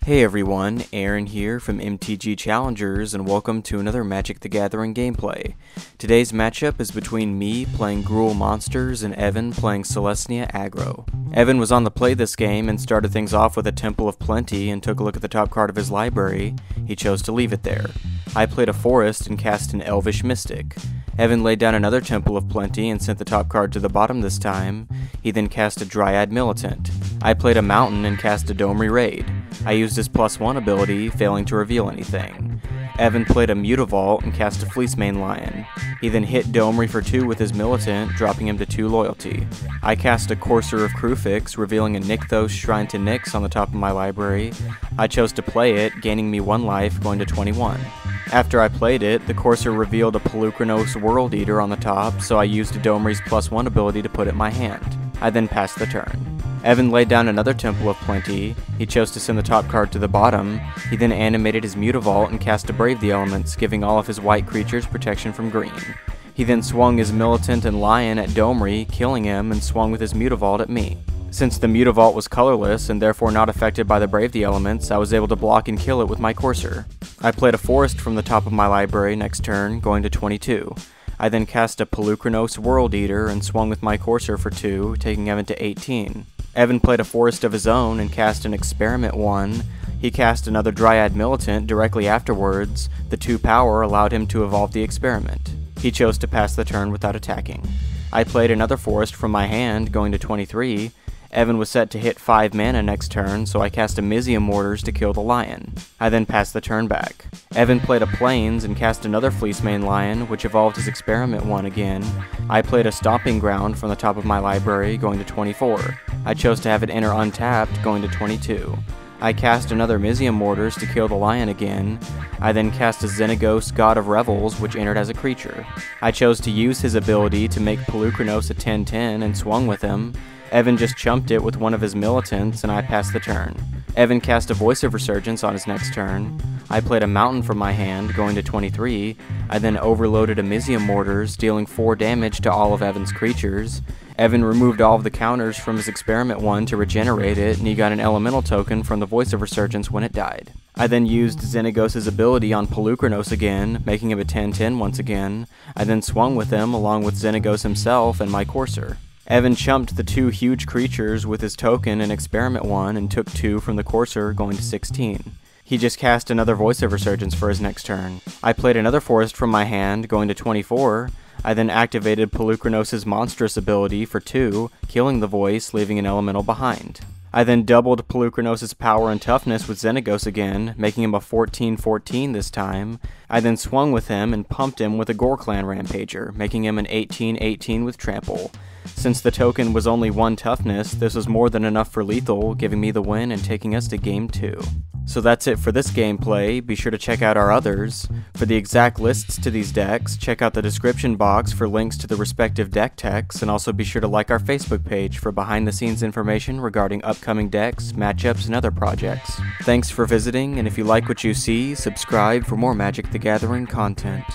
Hey everyone, Aaron here from MTGChallengers and welcome to another Magic the Gathering gameplay. Today's matchup is between me playing Gruul Monsters and Evan playing Selesnya Aggro. Evan was on the play this game and started things off with a Temple of Plenty and took a look at the top card of his library. He chose to leave it there. I played a Forest and cast an Elvish Mystic. Evan laid down another Temple of Plenty and sent the top card to the bottom this time. He then cast a Dryad Militant. I played a Mountain and cast a Domri Raid. I used his +1 ability, failing to reveal anything. Evan played a Mutavault and cast a Fleecemane Lion. He then hit Domri for 2 with his Militant, dropping him to 2 loyalty. I cast a Courser of Kruphix, revealing a Nykthos Shrine to Nyx on the top of my library. I chose to play it, gaining me 1 life, going to 21. After I played it, the Courser revealed a Polukranos World Eater on the top, so I used Domri's +1 ability to put it in my hand. I then passed the turn. Evan laid down another Temple of Plenty. He chose to send the top card to the bottom. He then animated his Mutavault and cast to Brave the Elements, giving all of his white creatures protection from green. He then swung his Militant and Lion at Domri, killing him, and swung with his Mutavault at me. Since the Mutavault was colorless and therefore not affected by the Brave the Elements, I was able to block and kill it with my Courser. I played a Forest from the top of my library next turn, going to 22. I then cast a Polukranos World Eater and swung with my Courser for 2, taking Evan to 18. Evan played a Forest of his own and cast an Experiment 1. He cast another Dryad Militant directly afterwards. The 2 power allowed him to evolve the Experiment. He chose to pass the turn without attacking. I played another Forest from my hand, going to 23. Evan was set to hit 5 mana next turn, so I cast a Mizzium Mortars to kill the Lion. I then passed the turn back. Evan played a Plains and cast another Fleecemane Lion, which evolved his Experiment 1 again. I played a Stomping Ground from the top of my library, going to 24. I chose to have it enter untapped, going to 22. I cast another Mizzium Mortars to kill the Lion again. I then cast a Xenagos God of Revels, which entered as a creature. I chose to use his ability to make Polukranos a 10/10 and swung with him. Evan just chumped it with one of his Militants, and I passed the turn. Evan cast a Voice of Resurgence on his next turn. I played a Mountain from my hand, going to 23. I then overloaded a Mizzium Mortars, dealing 4 damage to all of Evan's creatures. Evan removed all of the counters from his Experiment 1 to regenerate it, and he got an Elemental token from the Voice of Resurgence when it died. I then used Xenagos' ability on Polukranos again, making him a 10/10 once again. I then swung with him along with Xenagos himself and my Courser. Evan chumped the 2 huge creatures with his token and Experiment 1 and took 2 from the Courser, going to 16. He just cast another Voice of Resurgence for his next turn. I played another Forest from my hand, going to 24. I then activated Polukranos' monstrous ability for 2, killing the Voice, leaving an Elemental behind. I then doubled Polukranos' power and toughness with Xenagos again, making him a 14/14 this time. I then swung with him and pumped him with a Gorklan Rampager, making him an 18/18 with Trample. Since the token was only 1 toughness, this was more than enough for lethal, giving me the win and taking us to Game 2. So that's it for this gameplay. Be sure to check out our others. For the exact lists to these decks, check out the description box for links to the respective deck techs, and also be sure to like our Facebook page for behind-the-scenes information regarding upcoming decks, matchups, and other projects. Thanks for visiting, and if you like what you see, subscribe for more Magic the Gathering content.